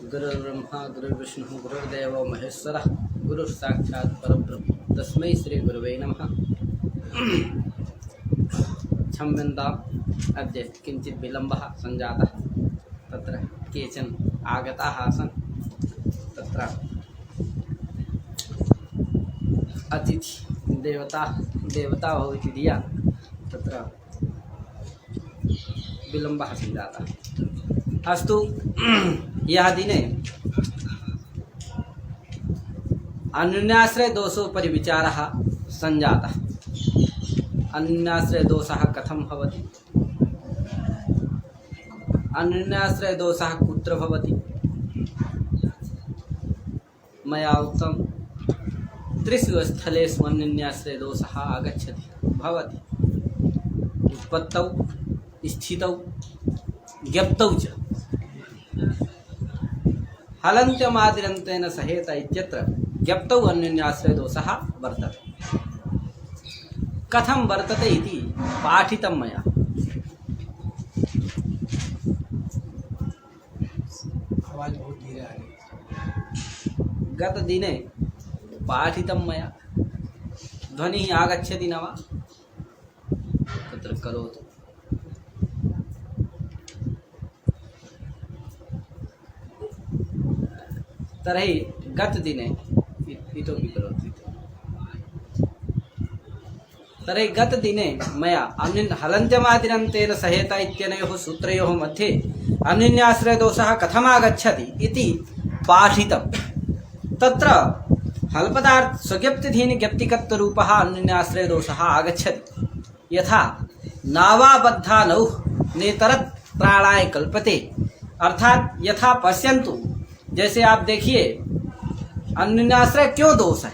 गुरुर्ब्रह्मा गुरुर्विष्णु गुरुर्देवो महेश्वरः गुरुः साक्षात् परब्रह्म तस्मै श्री गुरुवे नमः। क्षम्यताम्, अद्य किञ्चित् विलम्बः सञ्जातः। तत्र केचन आगताः आसन्। तत्र अतिथि देवता भवति धिया तत्र विलम्बः सञ्जातः। अस्तु, यह दिने अन्योन्याश्रय दोषोपरि विचारः सञ्जातः। अन्योन्याश्रय दोषः कथं भवति, अन्योन्याश्रय दोषः कुत्र भवति? मया उक्तं त्रिषु स्थलेषु अन्योन्याश्रय दोषः आगच्छति भवति। उत्पत्तौ, स्थितौ, ज्ञप्तौ च। हलन्त्यमादिरन्तेन सहेत इत्यत्र ज्ञप्तौ अन्योन्याश्रय दोषः वर्तते। कथं वर्तते इति पाठितं मया। आवाज बहुत धीरे आ रही। गतदिने पाठितं मया। ध्वनिः आगच्छति न वा? तत्र करोतु। तर्हि गतदिने इतोपि करोति। तर्हि गतदिने मया हलन्त्यमादिरन्तेन सहेत इत्यनयोः सूत्रयोः मध्ये अन्योन्याश्रयदोषः कथमागच्छति इति पाठितं। तत्र हलपदार्थ स्वज्ञप्तिधीन ज्ञप्तिकत्वरूपः अन्योन्याश्रयदोषः आगच्छति। यथा नावाबद्धा नौः नेतरत् प्राणाय कल्पते, अर्थात यथा पश्यन्तु, जैसे आप देखिए अन्योन्याश्रय क्यों दोष है।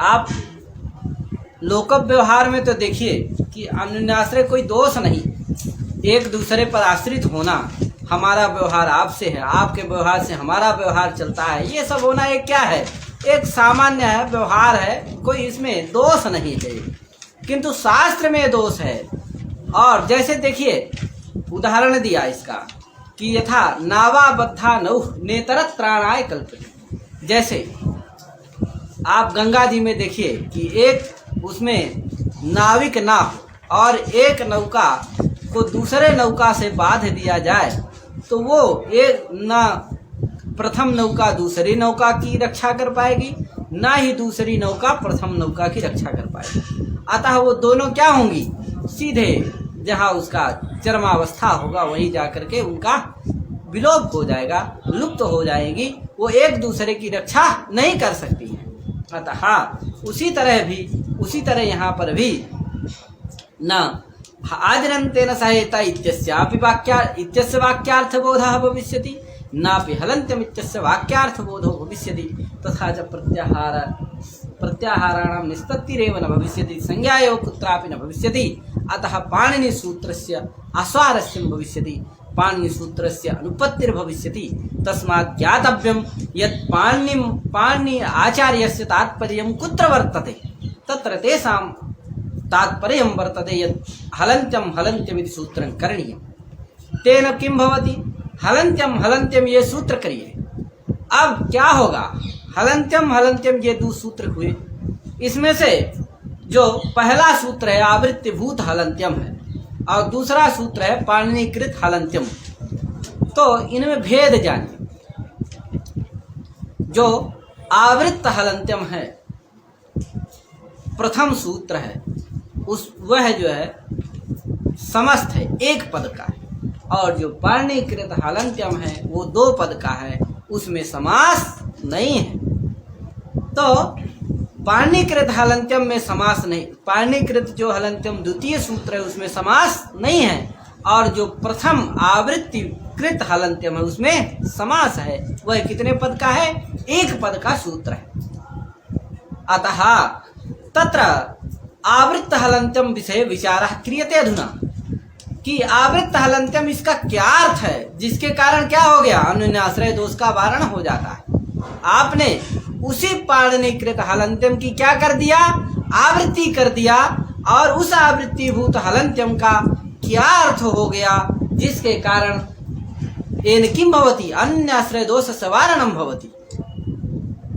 आप लोक व्यवहार में तो देखिए कि अन्योन्याश्रय कोई दोष नहीं, एक दूसरे पर आश्रित होना। हमारा व्यवहार आपसे है, आपके व्यवहार से हमारा व्यवहार चलता है, ये सब होना एक क्या है, एक सामान्य है, व्यवहार है, कोई इसमें दोष नहीं है। किंतु शास्त्र में दोष है। और जैसे देखिए उदाहरण दिया इसका कि यथा नावाबद्धा नौः नेतरत् प्राणाय कल्पते। जैसे आप गंगा जी में देखिए कि एक उसमें नाविक ना हो और एक नौका को दूसरे नौका से बांध दिया जाए तो वो एक ना प्रथम नौका दूसरी नौका की रक्षा कर पाएगी, ना ही दूसरी नौका प्रथम नौका की रक्षा कर पाएगी। अतः वो दोनों क्या होंगी, सीधे जहाँ उसका चरमावस्था होगा वहीं जाकर के उनका विलोप हो जाएगा, लुप्त हो जाएगी। वो एक दूसरे की रक्षा नहीं कर सकती है। अतः उसी तरह यहाँ पर भी न आदिरन्तेन सहेता इत्यस्यापि इत्यस्य वाक्यार्थबोधः भविष्यति, नापि हलन्त्यम् इत्यस्य वाक्यार्थबोधो भविष्यति। तथा च प्रत्याहाराणां निष्पत्तिरेव न भविष्यति, संज्ञा एव कुत्रापि न भविष्यति। अतः पाणिनिसूत्रस्य आस्वारस्यं भविष्यति, पाणिनिसूत्रस्य अनुपत्तिर्भविष्यति। तस्मात् ज्ञातव्यं यत् पाणिनि आचार्यस्य तात्पर्यं कुत्र वर्तते। तत्र तेषां तात्पर्यं वर्तते यत् हलन्त्यम् इति सूत्रं करणीयं। तेन किं भवति, हलन्त्यम् ये सूत्र करिए। अब क्या होगा, हलन्त्यम् ये दो सूत्र हुए। इसमें से जो पहला सूत्र है आवृत्तिभूत हलन्त्यम है और दूसरा सूत्र है पाणिनीकृत हलन्त्यम। तो इनमें भेद जानिए। जो आवृत्त हलन्त्यम है, प्रथम सूत्र है, वह जो है समस्त है, एक पद का है। और जो पाणिनीकृत हलन्त्यम है वो दो पद का है, उसमें समास नहीं है। तो पाणिनीकृत हलन्त्यम में समास नहीं, पाणिनीकृत जो हलन्त्यम द्वितीय सूत्र है उसमें समास नहीं है। और जो प्रथम आवृत्तिकृत हलन्त्यम है उसमें समास है। वह कितने पद का है, एक पद का सूत्र है। अतः तत्र आवृत्त हलन्त्यम विषय विचारः क्रियते अधुना कि आवृत्त हलन्त्यम इसका क्या अर्थ है, जिसके कारण क्या हो गया, अन्योन्याश्रय दोष का वारण हो जाता है। आपने उसी पाणिनीकृत हलन्त्यम की क्या कर दिया, आवृत्ति कर दिया। और उस आवृत्तिभूत हलन्त्यम का क्या अर्थ हो गया, जिसके कारण येन किं भवति अन्याश्रय दोषस्य वारणं भवति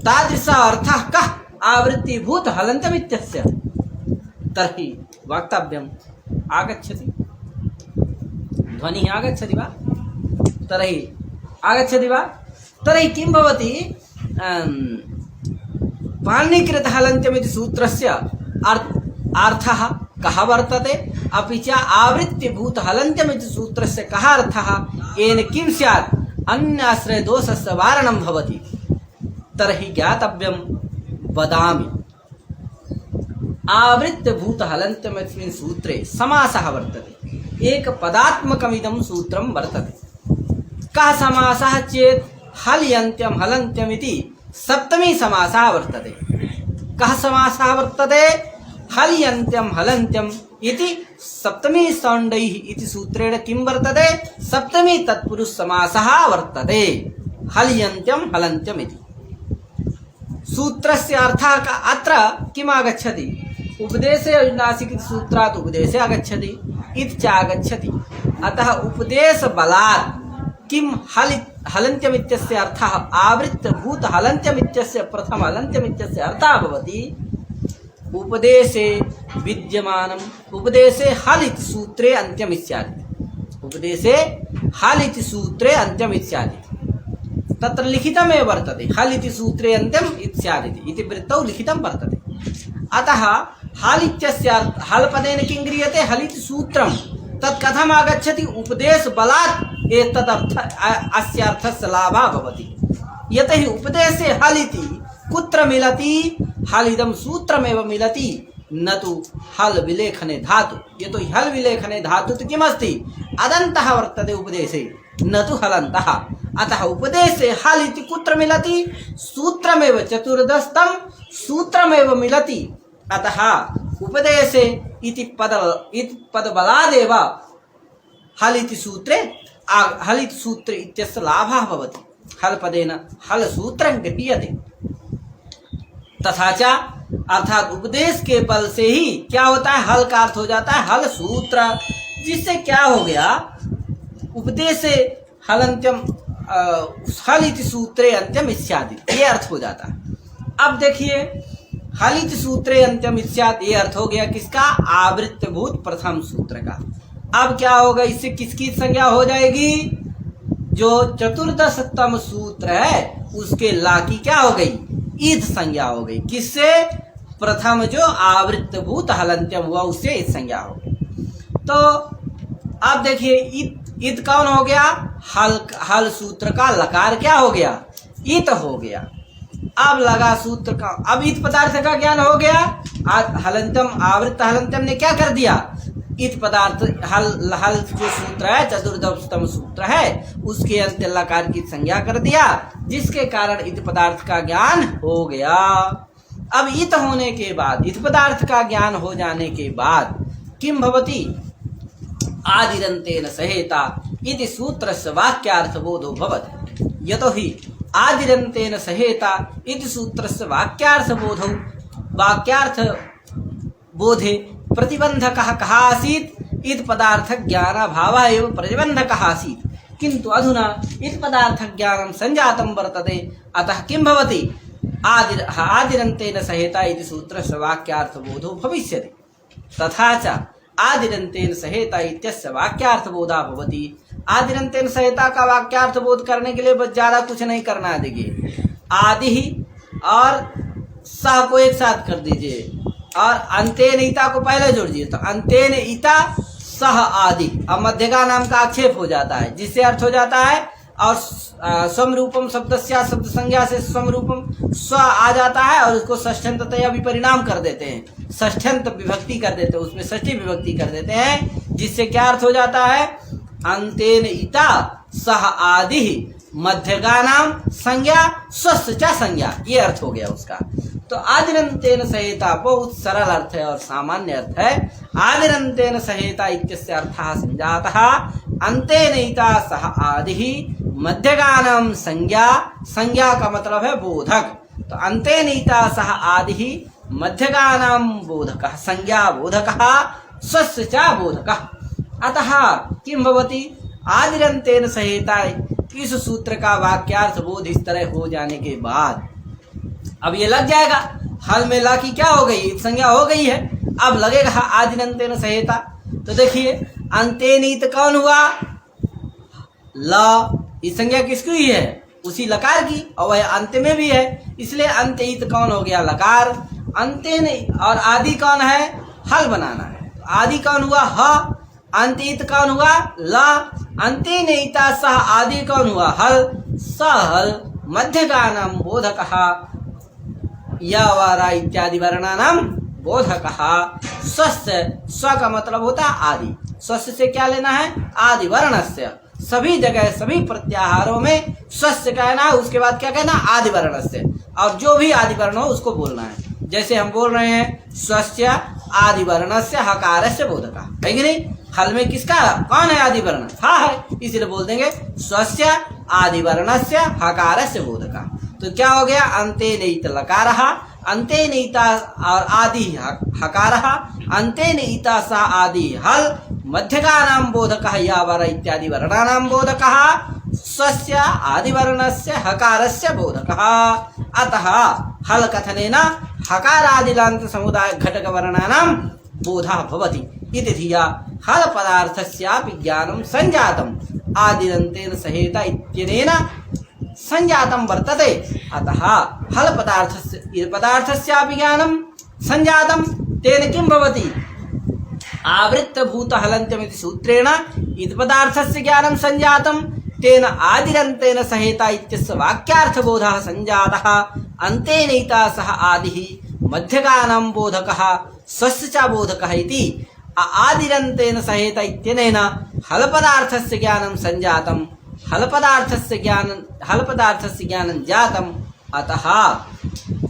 तादृश अर्थः कः आवृत्तिभूत हलन्तमित्यस्य तर्हि वक्तव्यम् आगच्छति ध्वनिः आगच्छति वा तर्हि आगच्छति वा तर्हि किं भवति पाणिनिकृत हलन्त्यमिति सूत्रस्य अर्थः कः वर्तते अपि च आवृत्तिभूत हलन्त्यमिति सूत्रस्य कः अर्थः येन किं स्यात् अन्याश्रय दोषस्य वारणं भवति तर्हि ज्ञातव्यं वदामि आवृत्तिभूत हलन्त्यमिस्मिन् सूत्रे समासः वर्तते एक पदात्मकमिदं सूत्रं वर्तते कः समासः चेत् हल्यन्त्यं हलन्त्यमिति सप्तमी समासः वर्तते कः समासः वर्तते हल्यन्त्यं हलन्त्यम् इति सप्तमी सौण्डैः इति सूत्रेण किं वर्तते सप्तमी तत्पुरुष समासः वर्तते हल्यन्त्यं हलन्त्यम् इति सूत्रस्य अर्थः अत्र किम् आगच्छति उपदेशे नासिक सूत्रात् उपदेशे आगच्छति इति च आगच्छति अतः उपदेश बलात् किं हलन्त्यमित्यस्य अर्थः आवृत्तभूत हलन्त्यमित्यस्य प्रथम हलन्त्यमित्यस्य अर्थः भवति उपदेशे विद्यमानम् उपदेशे हल् इति सूत्रे अन्त्यम् इत्यादि उपदेशे हल् इति सूत्रे अन्त्यम् इत्यादि तत्र लिखितमेव वर्तते हल् इति सूत्रे अन्त्यम् इत्यादि इति वृत्तौ लिखितं वर्तते अतः हल् इत्यस्य हल् पदेन किं क्रियते हल् इति सूत्रं तत् कथम् आगच्छति उपदेश बलात् एतदर्थ अस्य अर्थस्य लाभः भवति यतः उपदेशे हल् इति कुत्र मिलति हल् इदं सूत्रमेव मिलति न तु हल् विलेखने धातु यतो हल् विलेखने धातु तु किमस्ति अदन्तः वर्तते उपदेशे न तु हलन्तः अतः उपदेशे हल् इति कुत्र मिलति सूत्रमेव चतुर्दशतं सूत्रमेव मिलति अतः उपदेशे इति पदबलादेव हल् इति सूत्रे इत्यस्य लाभः भवति हल् पदेन हल् सूत्रं गृह्यते तथा च अर्थात उपदेश के बल से ही क्या होता है हल का अर्थ हो जाता है हल सूत्र जिससे क्या हो गया उपदेश से हलंत्यम हल इति सूत्रे अंत्यम इत्यादि ये अर्थ हो जाता है अब देखिए हल इति सूत्रे अंत्यम इत्यादि ये अर्थ हो गया किसका आवृत्तभूत प्रथम सूत्र का अब क्या होगा इससे किसकी संज्ञा हो जाएगी जो चतुर्दशतम सूत्र है उसके ला की क्या हो गई ईद संज्ञा हो गई किससे प्रथम जो आवृत्तभूत हलंत्यम हुआ उससे ईद संज्ञा हो गई तो अब देखिए ईद कौन हो गया हल सूत्र का लकार क्या हो गया ईत हो गया अब लगा सूत्र का अब ईत पदार्थ का ज्ञान हो गया हलंत्यम आवृत्त हलंत्यम ने क्या कर दिया इत पदार्थ हल जो सूत्र है चतुर्दशतम सूत्र है उसके अंत्य लकार की संज्ञा कर दिया जिसके कारण इत पदार्थ का ज्ञान हो गया अब इत होने के बाद इत पदार्थ का ज्ञान हो जाने के बाद किम भवति आदिरंतेन सहेता इति सूत्रस्य वाक्यार्थ बोधो भवति यतोहि आदिरंतेन सहेता इति सूत्रस्य वाक्यार्थ बोधे प्रतिबंधकः कः आसीत् इत पदार्थ ज्ञानाभावः एव प्रतिबंधकः आसीत् किन्तु अधुना इत पदार्थ ज्ञानं संजातं वर्तते अतः किं भवति आदिरन्तेन सहेता इति सूत्रस्य वाक्यार्थबोधो भविष्यति तथा च आदिरन्तेन सहेता इत्यस्य वाक्यार्थबोधः भवति आदिरन्तेन सहेता का वाक्यार्थबोध करने के लिए बस ज़्यादा कुछ नहीं करना है देखिए आदि और सह को एक साथ कर दीजिए और अंतेन ईता को पहले जोड़ दीजिए तो अंतेन ईता सह आदि अब मध्यगा नाम का आक्षेप हो जाता है जिससे अर्थ हो जाता है और समरूपम शब्दस्या शब्द संज्ञा से समरूपम स्व आ जाता है और उसको षष्ठ्यंततया विपरिणाम कर देते हैं षष्ठ्यंत विभक्ति कर देते हैं उसमें षष्ठी विभक्ति कर देते हैं जिससे क्या अर्थ हो जाता है अंतेन ईता सह आदि मध्यगा नाम संज्ञा स्वस्थ च संज्ञा ये अर्थ हो गया उसका तो आदिरंतेन सहेता बहुत सरल अर्थ है और सामान्य अर्थ है आदिरंतेन सहेता इत्यस्य अर्थः संजातः अंतेन ईता सह आदि मध्यगानाम संज्ञा का मतलब है बोधक तो अंतेन ईता सह आदि मध्यगानाम बोधकः संज्ञा बोधकः स्वस्य च बोधकः अतः किं भवति आदिरंतेन सहेता इस सूत्र का वाक्यार्थ बोध इस तरह हो जाने के बाद अब ये लग जाएगा। हल में ला की क्या हो गई, इत संज्ञा हो गई है। अब लगेगा आदिनंतेन सहेता। तो देखिए अंतेन इत कौन हुआ, ल। इस संज्ञा किसकी हुई है, उसी लकार की, और वह अंत में भी है, इसलिए अंत इत कौन हो गया, लकार। अंतेन और आदि कौन है, हल बनाना है। आदि कौन हुआ, ह। अंत इत कौन हुआ, ल। अंतेन इता सह आदि कौन हुआ, हल। सहल मध्यगानम बोधकः यावारा इत्यादि वर्णानाम बोधकः। स्वस्य, स्व का मतलब होता है आदि, स्वस्य से क्या लेना है, आदि वर्णस्य। सभी जगह सभी प्रत्याहारों में स्वस्य कहना है, उसके बाद क्या कहना, आदि वर्णस्य। और जो भी आदि वर्ण हो उसको बोलना है। जैसे हम बोल रहे हैं स्वस्य आदि वर्णस्य हकारस्य बोधकः, है कि नहीं। हल में किसका, कौन है आदि वर्ण, हा है, इसलिए बोल देंगे स्वस्य आदि वर्णस्य हकारस्य बोधकः। तो क्या हो गया, अंतेन इत लकारः, अंतेन इता और आदि हकारः, अंतेन इता सा आदि हल, मध्यगानां बोधकः यावर इत्यादि वर्णानां बोधकः, स्वस्य आदि वर्णस्य हकारस्य बोधकः। अतः हल कथनेन हकारादिलान्त समुदाय घटक वर्णानां बोधः भवति इति धिया हल पदार्थस्यापि ज्ञानं संजातम् आदिनन्तेन सहेता इत्यनेन संजातं वर्तते। अतः हल पदार्थस्यापि ज्ञानं संजातं तेन किं भवति, आवृत्तभूत हलन्त्यमिति सूत्रेण इति पदार्थस्य ज्ञानं संजातं तेन आदिरन्तेन सहेता इत्यस्य वाक्यार्थबोधः संजातः। अन्तेन इता सह आदिः मध्यगानं बोधकः स्वस्य च बोधकः इति आदिरन्तेन सहेता इत्यनेन हलपदार्थस्य ज्ञानं संजातं हलपदार्थस्य ज्ञानं जातम्। अतः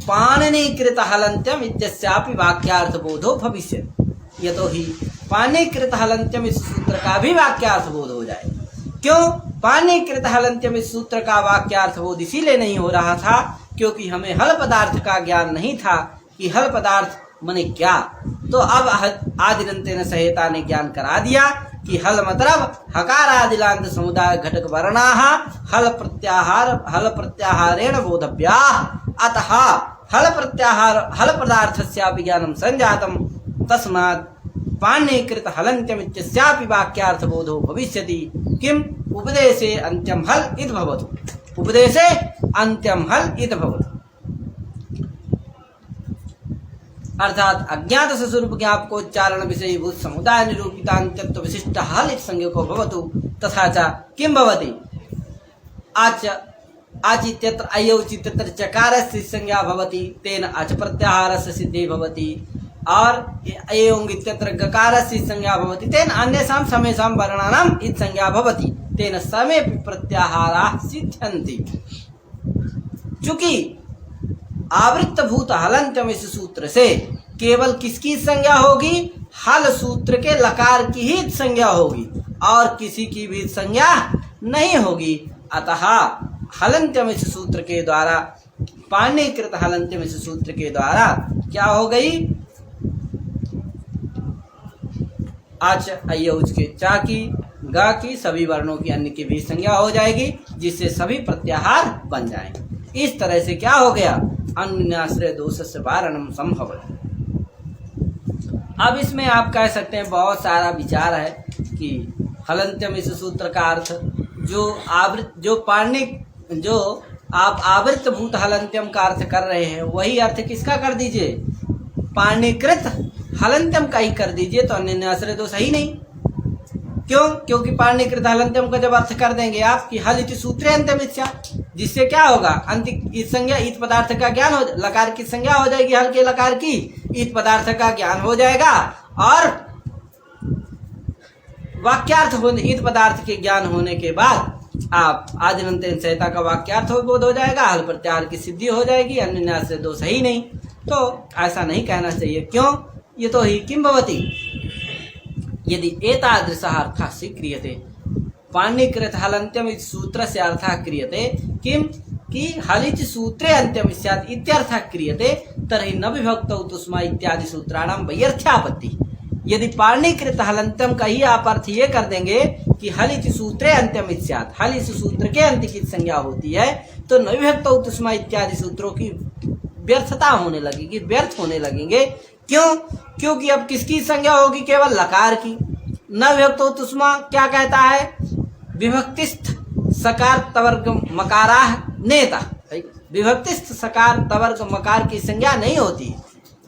पाणिनीकृत हलन्त्यम् इत्यस्यापि वाक्यार्थबोधो भविष्यति। यतोहि पाणिनीकृत हलन्त्यम् इस सूत्र का भी वाक्यार्थबोध हो जाए। क्यों, पाणिनीकृत हलन्त्यम् इस सूत्र का वाक्यार्थबोध इसीलिए नहीं हो रहा था क्योंकि हमें हल पदार्थ का ज्ञान नहीं था कि हल पदार्थ मने क्या। तो अब आदिनन्तेन सहेता ने ज्ञान करा दिया कि हल मतलब हकारादिलान्त समुदाय घटक वर्णाः हल प्रत्याहारेण बोधव्याः। अतः हल पदार्थस्यापि ज्ञानं संजातं तस्मात् पाणिनीकृत हलन्त्यम् इत्यस्यापि वाक्यार्थबोधो भविष्यति। किम्, उपदेशे अन्त्यं हल इति भवतु, उपदेशे अन्त्यं हल इति भवतु। अर्थात अज्ञात स्वरूप ज्ञापकोच्चारण विषयीभूत समुदाय निरूपितान्त्यत्व विशिष्ट हल इति संज्ञको भवतु। तथा च किं भवति, आच इत्यत्र अयौच इत्यत्र चकारस्य संज्ञा भवति, तेन अच प्रत्याहारस्य सिद्धि भवति। और अयोंग इत्यत्र गकारस्य संज्ञा भवति, तेन अन्येषां समेषां वर्णानाम् इति संज्ञा भवति, तेन समेऽपि प्रत्याहाराः सिद्ध्यन्ति। चूंकि आवृत्तभूत हलन्त्यम् इस सूत्र से केवल किसकी संज्ञा होगी, हल सूत्र के लकार की ही संज्ञा होगी और किसी की भी संज्ञा नहीं होगी। अतः हलन्त्यम् इस सूत्र के द्वारा, पाणिनीकृत हलन्त्यम् इस सूत्र के द्वारा क्या हो गई, आच अयौज के चा की गा की सभी वर्णों की अन्य की भी संज्ञा हो जाएगी, जिससे सभी प्रत्याहार बन जाएंगे। इस तरह से क्या हो गया, अन्याश्रय दोषस्य वारणम संभव। अब इसमें आप कह सकते हैं बहुत सारा विचार है कि हलन्त्यम इस सूत्र का अर्थ जो आप आवृत्त भूत हलन्त्यम का अर्थ कर रहे हैं वही अर्थ किसका कर दीजिए, पाणिनीकृत हलन्त्यम का ही कर दीजिए, तो अन्याश्रय दोष ही नहीं। क्यों, क्योंकि पाणिनीकृत हलन्त्यम का जब अर्थ कर देंगे आप कि हल इति सूत्रे अन्त्यम स्यात्, जिससे क्या होगा, अंत इस संज्ञा इत पदार्थ का ज्ञान हो, लकार की संज्ञा हो जाएगी, हल के लकार की, इत पदार्थ का ज्ञान हो जाएगा और वाक्यार्थ होने, इत पदार्थ के ज्ञान होने के बाद आप आदिनन्तेन सहेता का वाक्यार्थ बोध हो जाएगा, हल प्रत्याहार की सिद्धि हो जाएगी, अन्याश्रय दोष ही नहीं। तो ऐसा नहीं कहना चाहिए। क्यों, ये तो ही किं भवति, यदि एतादृशः अर्थः स्वीक्रियते, पाणिनीकृत हलन्त्यम इति सूत्रस्य अर्थः क्रियते, किं कि हलिच सूत्रे अन्त्यम स्यात् इत्यर्थः क्रियते, तर्हि न विभक्तौ तस्मै इत्यादि सूत्राणां वैयर्थ्यापत्ति। यदि पाणिनीकृत हलंत्यम का ही आप अर्थ ये कर देंगे कि हल इति सूत्रे अंत्यम स्यात्, हल इस सूत्र के अंत की संज्ञा होती है, तो नविभक्त उत्तस्मा इत्यादि सूत्रों की व्यर्थता होने लगेगी, व्यर्थ होने लगेंगे। क्यों? क्योंकि अब किसकी संज्ञा होगी? केवल लकार की। नविभक्त उत्तस्मा क्या कहता है? विभक्तिस्थ सकार तवर्ग मकाराः नेता, विभक्तिस्थ सकार तवर्ग मकार की संज्ञा नहीं होती।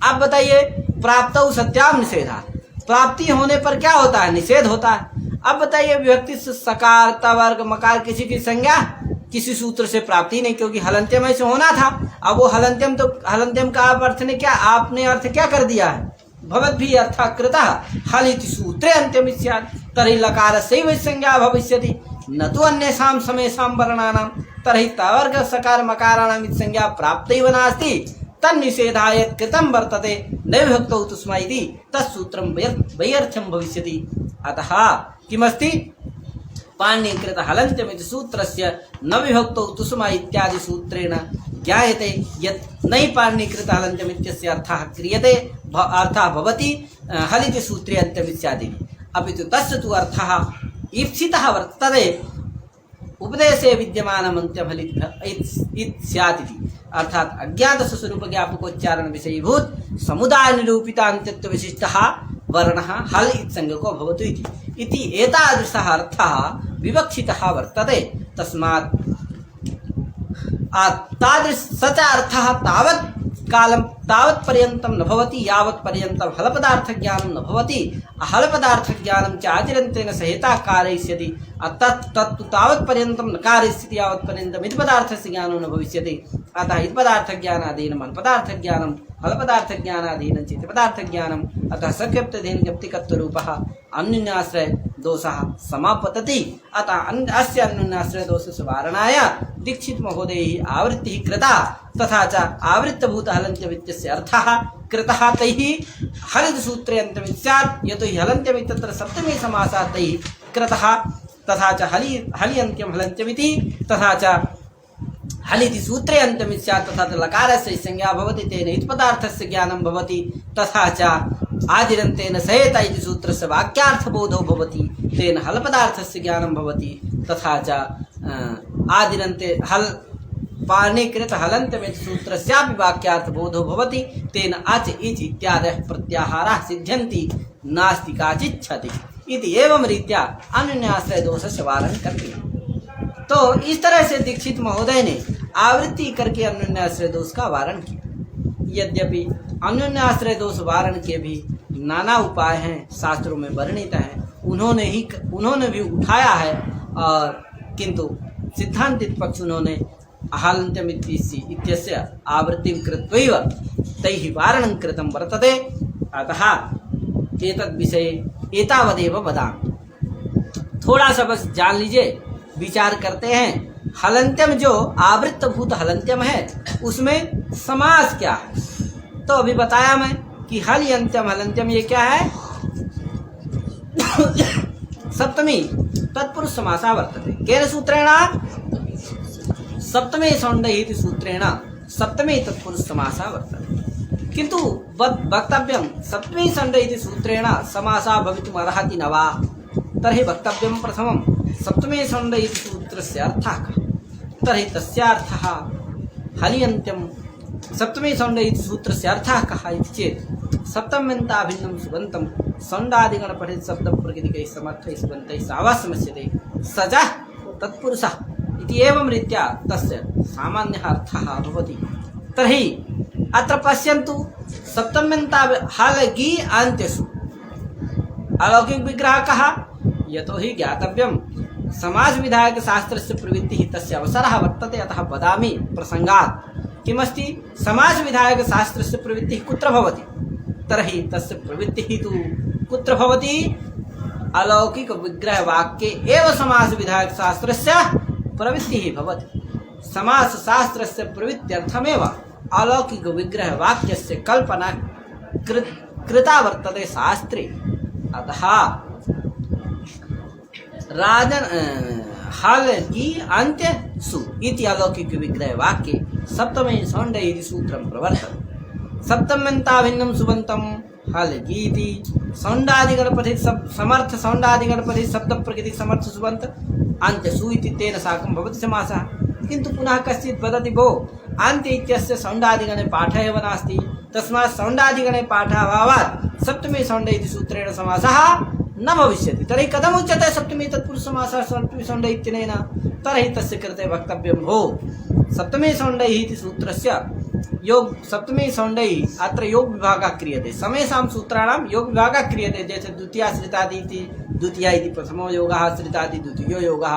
अब बताइए, प्राप्तौ सत्याम निषेधा, प्राप्ति होने पर क्या होता है? निषेध होता है। अब बताइए, विभक्तिस्थ सकार तवर्ग मकार किसी की संज्ञा किसी सूत्र से प्राप्ति नहीं, क्योंकि हलंत्यम ऐसे होना था। अब वो हलंत्यम, तो हलंत्यम का आप अर्थ ने क्या, आपने अर्थ क्या कर दिया है? भवद्भिः अर्थः कृतः हल इति सूत्रे अंत्यम स्यात् तर्हि लकारस्यैव संज्ञा भविष्यति न तु अन्येषां समेषां वर्णानां, तर्हि तवर्ग सकार मकाराणां इति संज्ञा प्राप्तैव नास्ति, तन्निषेधाय यत् कृतं वर्तते नविभक्तौ उत्तस्मा इति तत्सूत्रं वैयर्थ्यं भविष्यति। अतः किमस्ति? पाणिनीकृत हलन्त्यमिति सूत्रस्य नविभक्तौ उत्तस्मा इत्यादि सूत्रेण ज्ञायते यत् नहि पाणिनीकृत हलन्त्यम् इत्यस्य अर्थः क्रियते, अर्थः भवति हल इति सूत्रे अन्त्यम् इत्यादि, अपि तु तस्य तु अर्थः ईप्सितः वर्तते उपदेशे विद्यमानम् अन्त्यम् हल इति स्यात् इति, अर्थात अज्ञात स्वरूप ज्ञापकोच्चारण विषयीभूत समुदाय निरूपित अंत्यत्व विशिष्टः वर्णः हल इत्संज्ञको भवतु इति एतादृशः अर्थः विवक्षितः वर्तते। तस्मात् तादृश सच अर्थः तावत् कालं तावत् पर्यन्तं न भवति यावत् पर्यन्तं हल पदार्थ ज्ञानं न भवति, हल पदार्थ ज्ञानं च आचरणतेन सहिता कारयिष्यति, तत्तु तावत् पर्यन्तं न कारयिष्यति यावत् पर्यन्तं इति पदार्थस्य ज्ञानो न भविष्यति। अतः इति पदार्थ ज्ञानादीनं हल पदार्थ ज्ञानं, हल पदार्थ ज्ञानादीनं च इति पदार्थ ज्ञानं, अतः सख्यप्तधेन ज्ञप्तिकत्व रूपः अन्योन्याश्रय दोषः समापतति। अतः अस्य अन्योन्याश्रय दोषस्य वारणाय दीक्षित महोदयैः आवृत्तिः कृता, तथा च आवृत्तभूत हलन्त्यम् इत्यस्य अर्थः कृतः तैः हल इति सूत्रे अन्त्यम् स्यात्, यतो हि हलन्त्यम् इत्यत्र सप्तमी समासात् तैः कृतः, तथा च हलि अन्त्यं हलन्त्यमिति, तथा च हल इति सूत्रे अन्त्यम् स्यात्, तथा च लकारस्य संज्ञा भवति, तेन इति पदार्थस्य ज्ञानं भवति, तथा च आदिरन्तेन सहेत इति सूत्रस्य वाक्यार्थबोधो भवति, तेन हल पदार्थस्य ज्ञानं भवति, तथा च आदिरन्ते हल पाणिनीकृत हलन्त्यम् इति सूत्रस्यापि वाक्यार्थबोधो भवति, तेन अच इच इत्यादयः प्रत्याहाराः सिद्ध्यन्ति, नास्ति काचित् क्षतिः इति एवं रीत्या अन्योन्याश्रय दोषस्य वारण करते हैं। तो इस तरह से दीक्षित महोदय ने आवृत्ति करके अन्योन्याश्रय दोष का वारण किया। यद्यपि अन्योन्याश्रय दोष वारण के भी नाना उपाय हैं, शास्त्रों में वर्णित हैं, उन्होंने भी उठाया है, और किंतु सिद्धांतिक पक्ष उन्होंने हलन्त्यम् इत्यस्य आवृत्तिं कृत्वैव तैः वारणं कृतं वर्तते। अतः एतद् विषये एतावदेव वदामि। थोड़ा सा बस जान लीजिए, विचार करते हैं। हलन्त्यम जो आवृत्तभूत हलन्त्यम है उसमें समास क्या है? तो अभी बताया मैं कि हल अंत्यम हलन्त्यम ये क्या है? सप्तमी तत्पुरुष समासा वर्तते। केन सूत्रेण? सप्तमे सौण्डैः इति सूत्रेण सप्तमे तत्पुरुष समासा वर्तते। किंतु वक्तव्यं सप्तमे सौण्डैः इति सूत्रेण समासा भवितुम् अर्हति न वा? तर्हि वक्तव्यं प्रथमं सप्तमे सौण्डैः इति सूत्रस्य अर्थः कः? तर्हि तस्यार्थः हल्यन्त्यं सप्तमे सौण्डैः इति सूत्रस्य अर्थः कः इति चेत् सप्तम्यन्ताभिन्नं सुबन्तं सौण्डादिगणपठित शब्दप्रकृतिकैः समर्थैः सुबन्तैः सावासमस्यते सजः तत्पुरुषः इति एवं रीत्या तस्य सामान्यः अर्थः भवति। तर्हि अत्र पश्यन्तु, सप्तम्यन्ता हलगी अन्त्यसु अलौकिक विग्रह कः? यतो हि ज्ञातव्यं समाज विधायक शास्त्रस्य प्रवृत्तिः तस्य अवसरः वर्तते, अतः वदामि प्रसंगात्। किमस्ति? समाज विधायक शास्त्रस्य प्रवृत्तिः कुत्र भवति? तर्हि तस्य प्रवृत्तिः तु कुत्र भवति? अलौकिक विग्रह वाक्ये एव समाज विधायक शास्त्रस्य प्रवृत्तिः भवति। समास शास्त्रस्य प्रवृत्त्यर्थमेव अलौकिक विग्रह वाक्यस्य कल्पना कृता वर्तते शास्त्रे। अतः राजन हल की अंत्य सु इति अलौकिक विग्रह वाक्ये सप्तमे सौण्डैः इति सूत्रं प्रवर्तते। सप्तम्यन्ताभिन्नं सुबन्तं हल गीति सौण्डादिगणपति समर्थ सौण्डादिगणपति शब्द प्रकृति समर्थ सुबन्त अन्त्य सु इति तेन साकं भवति समासः। किन्तु पुनः कश्चित् वदति भो अन्त्य इत्यस्य सौण्डादिगणे पाठः एव नास्ति, तस्मात् सौण्डादिगणे पाठाभावात् सप्तमी सौण्डे इति सूत्रेण समासः न भविष्यति। तर्हि कथम् उच्यते सप्तमी तत्पुरुष समासः सप्तमी सौण्डे इत्यनेन? तर्हि तस्य कृते वक्तव्यं भो सप्तमी सौण्डैः इति सूत्रस्य योग सप्तमी सौण्डैः अत्र योग विभागः क्रियते। समेषां सूत्राणां योग विभागः क्रियते। जैसे द्वितीयाश्रितादि इति द्वितीया इति प्रथमो योगः, आश्रितादि द्वितीयो योगः,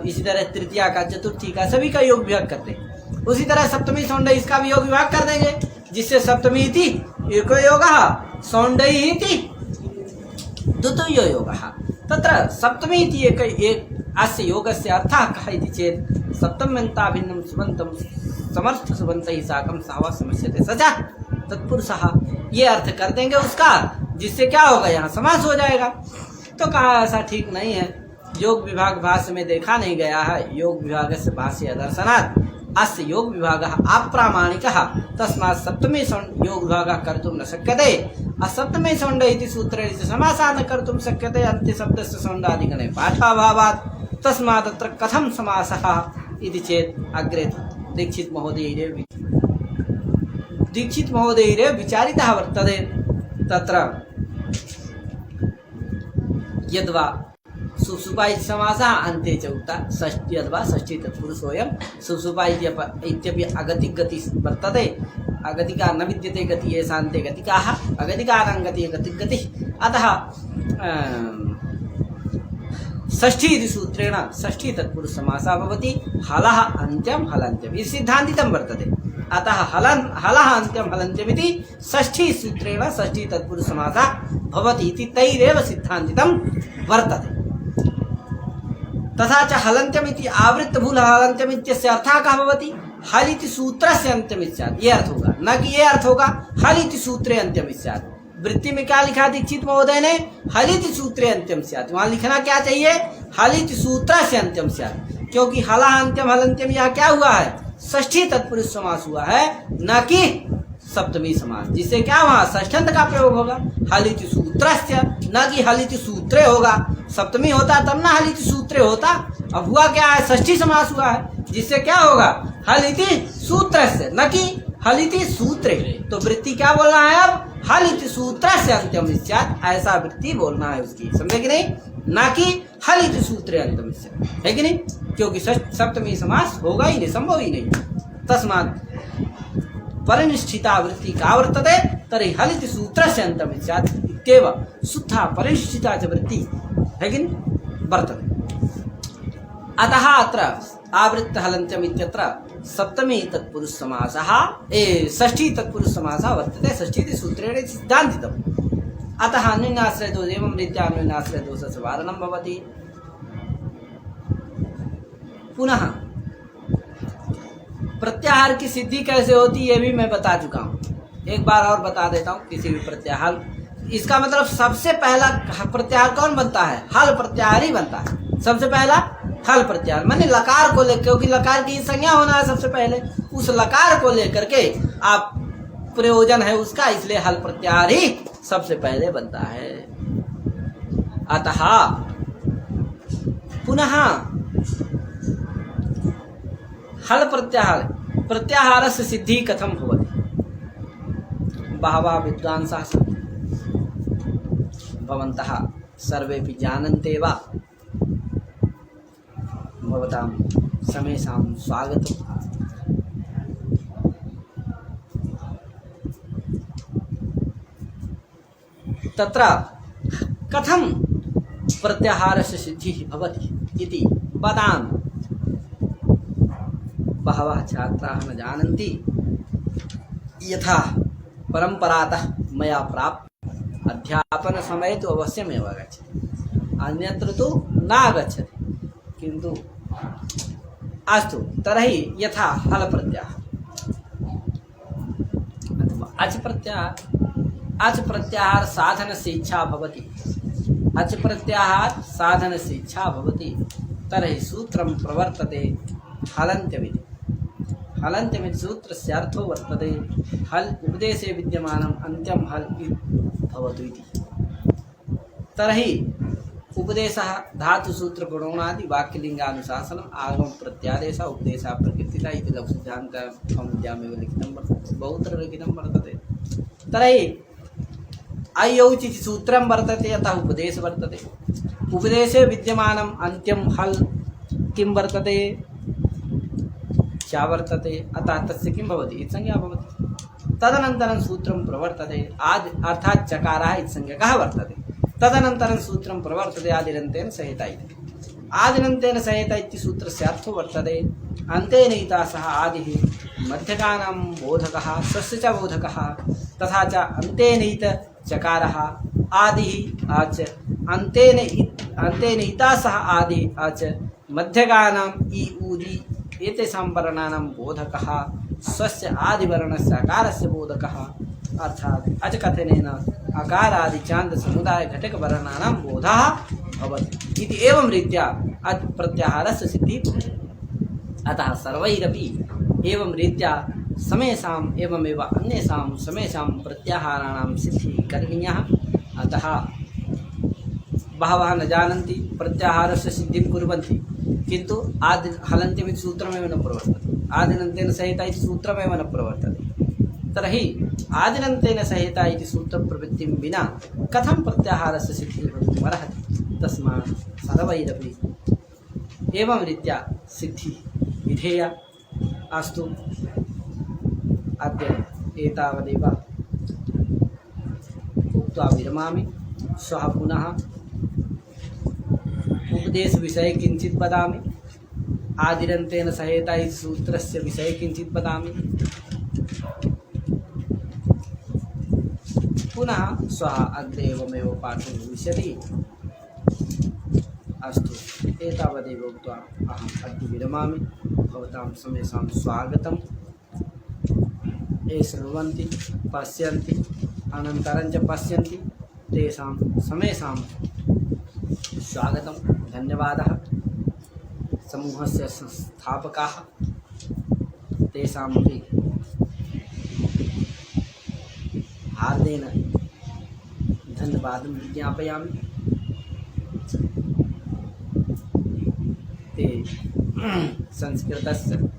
इसी तरह तृतीया का चतुर्थी का सभी का योग विभाग करते हैं। उसी तरह सप्तमी सौण्डै इसका भी योग विभाग कर देंगे, जिससे सप्तमी इति एको योगः सौण्डै इति द्वितीयो योगः। तत्र सप्तमी इति एक अस्य योगस्य अर्थः कः इति चेत् सप्तम्यन्ताभिन्नं सुबन्तं समर्थ सुबन्तैः साकं सावा समस्यते सजा तत्पुरुषः, ये अर्थ कर देंगे उसका, जिससे क्या होगा यहाँ समास हो जाएगा। तो कहा ऐसा ठीक नहीं है, योग विभाग भाष्य में देखा नहीं गया है। योग विभागस्य भाष्य दर्शनात् अस्य योग विभागः अप्रामाणिकः, तस्मात् सप्तमी सौण्ड योग विभागः कर्तुं न शक्यते। असप्तमी सौण्ड इति सूत्रेण समासः न कर्तुं शक्यते अन्त्यशब्दस्य सौण्डादिगणे पाठाभावात्, तस्मात् अत्र कथं समासः इति चेत् अग्रे दीक्षित महोदयैरेव विचारितः वर्तते। तत्र यद्वा सुसुपा इति समासः अन्ते च उक्ता षष्ठी अथवा षष्ठी तत्पुरुषोऽयं सुसुपा इत्यपि अगतिक गति वर्तते। अगतिका न विद्यते गति येषान्ते गतिकाः, अगतिकानां गतिः गतिः। अतः षष्ठी इति सूत्रेण षष्ठी तत्पुरुष समासः भवति। हलः अन्त्यं हलन्त्यम् इति सिद्धान्तितं वर्तते। अतः हलः अन्त्यं हलन्त्यमिति षष्ठी सूत्रेण षष्ठी तत्पुरुष समासः भवति इति तैरेव सिद्धान्तितं वर्तते। तथा च हलन्त्यमिति आवृत्तभूल हलन्त्यम् इत्यस्य अर्थः कः भवति? हल इति सूत्रस्य अन्त्यम् स्यात्, ये अर्थ होगा, न कि ये अर्थ होगा हल इति सूत्रे अन्त्यम् स्यात्। वृत्ति में क्या लिखा दीक्षित महोदय ने? हल इति सूत्रे अन्त्यम् स्यात्। वहाँ लिखना क्या चाहिए? हल इति सूत्रस्य अन्त्यम् स्यात्, क्योंकि हलः अन्त्यम हलन्त्यम यह क्या हुआ है? षष्ठी तत्पुरुष समास हुआ है, न कि सप्तमी समास, जिससे क्या वहाँ षष्ठ्यंत का प्रयोग होगा। हल इति सूत्रस्य, न कि हल इति सूत्रे होगा। सप्तमी होता तब ना हल इति सूत्रे होता। अब हुआ क्या है? षष्ठी समास हुआ है, जिससे क्या होगा? हल इति सूत्रस्य, न कि हल इति सूत्रे। तो वृत्ति क्या बोलना है अब? हल इति सूत्रस्य अन्त्यम स्यात्, ऐसा वृत्ति बोलना है उसकी, समझे कि नहीं? ना कि हल इति सूत्रे अन्त्यम स्यात्, है कि नहीं? क्योंकि सप्तमी समास होगा ही नहीं, संभव ही नहीं। तस्मात् परिनिष्ठिता वृत्ति का वर्तते तर्हि हल इति सूत्रस्य अन्त्यम स्यात् इत्येव शुद्धा परिनिष्ठिता च वृत्ति, है कि नहीं, वर्तते। अतः अत्र आवृत्त हलन्त्यम् इत्यत्र सप्तमी तत्पुरुष समासः षष्ठी तत्पुरुष समासः वर्तते। षष्ठी इति सूत्रेण सिद्धान्तितम्। अतः अन्योन्याश्रय दोष एवं रीत्या अन्योन्याश्रय दोषस्य वारणं भवति। पुनः प्रत्याहार की सिद्धि कैसे होती है ये भी मैं बता चुका हूँ, एक बार और बता देता हूँ। किसी भी प्रत्याहार, इसका मतलब सबसे पहला प्रत्याहार कौन बनता है? हल प्रत्याहार ही बनता है। सबसे पहला हल प्रत्याहार, मैंने लकार को लेकर, क्योंकि लकार की संज्ञा होना है सबसे पहले, उस लकार को लेकर के आप प्रयोजन है उसका, इसलिए हल प्रत्याहार ही सबसे पहले बनता है। अतः पुनः हल प्रत्याहारस्य सिद्धि कथं भवति? बहवः विद्वांसः सन्ति, भवन्तः सर्वेपि जानन्ते वा। भवतां समेषां स्वागतम्। तत्र कथं प्रत्याहारस्य सिद्धिः भवति इति वदामि। बहवः छात्राः न जानन्ति। यथा परम्परातः मया प्राप्त अध्यापनसमये तु अवश्यमेव आगच्छति, अन्यत्र तु न आगच्छति। किन्तु अस्तु, तर्हि यथा हल प्रत्याहार अथवा अच प्रत्याहार साधनस्य इच्छा भवति। अच प्रत्याहार साधनस्य इच्छा भवति, तर्हि सूत्रं प्रवर्तते हलन्त्यमिति। हलन्त्यमिति सूत्रस्यार्थो वर्तते हल् उपदेशे विद्यमानम् अन्त्यं हल् भवतु इति। तर्हि उपदेशः धातुसूत्रगुणोनादि वाक्यलिङ्गानुशासनम् आगम प्रत्यादेशः उपदेशः प्रकृतिः इति लघुसिद्धान्तकौमुद्यामेव लिखितं वर्तते, बहुत्र लिखितं वर्तते। तर्हि अयौच् इति सूत्रं वर्तते, अतः उपदेशः वर्तते। उपदेशे विद्यमानम् अन्त्यं हल् किं वर्तते, च वर्तते, अतः तस्य किं भवति, इत्संज्ञा भवति। तदनन्तरं सूत्रं प्रवर्तते आदि अर्थात् चकारः इत्संज्ञकः वर्तते। तदनन्तरं सूत्रं प्रवर्तते आदिरन्तेन सहिता इति। आदिरन्तेन सहिता इति सूत्रस्य अर्थो वर्तते अन्तेन इतः सह आदिः मध्यकानां बोधकः स्वस्य च बोधकः तथा च अन्तेन इत चकारः आदिः आच अन्तेन इतः सह आदिः आच मध्यकानाम् इ ऊदि एतेषां वर्णानां बोधकः स्वस्य आदिवर्णस्य अकारस्य बोधकः अर्थात् अचकथनेन अकारादि चान्दसमुदाय घटकवर्णानां बोधः भवति इति। एवं रीत्या अत् प्रत्याहारस्य सिद्धिः भवति। अतः सर्वैरपि एवं रीत्या समेषाम् एवमेव अन्येषां समेषां प्रत्याहाराणां सिद्धिः करणीया। अतः बहवः न जानन्ति, प्रत्याहारस्य सिद्धिं कुर्वन्ति, किन्तु आदि हलन्त्यमिति सूत्रमेव न प्रवर्तते, आदिनन्तेन सहिता इति सूत्रमेव न प्रवर्तते। तर्हि आदिनन्तेन सहिता इति सूत्रप्रवृत्तिं विना कथं प्रत्याहारस्य सिद्धिः भवितुमर्हति। तस्मात् सर्वैरपि एवं रीत्या सिद्धिः विधेया। अस्तु, अद्य एतावदेव उक्त्वा विरमामि। श्वः पुनः उपदेशविषये किञ्चित् वदामि, आदिरन्तेन सहेता इति सूत्रस्य विषये किञ्चित् वदामि। पुनः श्वः अग्रे एवमेव पाठो भविष्यति। अस्तु, एतावदेव उक्त्वा अहम् अद्य विरमामि। भवतां समेषां स्वागतं। ये शृण्वन्ति पश्यन्ति अनन्तरं च पश्यन्ति तेषां समेषां स्वागतं, धन्यवादः। समूहस्य संस्थापकाः तेषामपि हार्देन धन्यवादं ज्ञापयामि। ते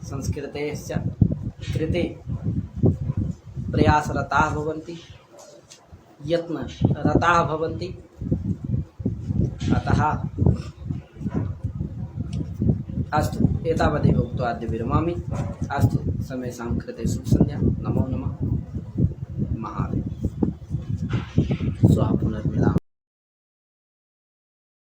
संस्कृतेश्च कृते प्रयासरताः भवन्ति, यत्नरताः भवन्ति। अतः अस्तु, एतावदेव उक्त्वा अद्य विरमामि। अस्तु, समेषां कृते शुभसन्ध्या। नमो नमः। महादेव। श्वः पुनः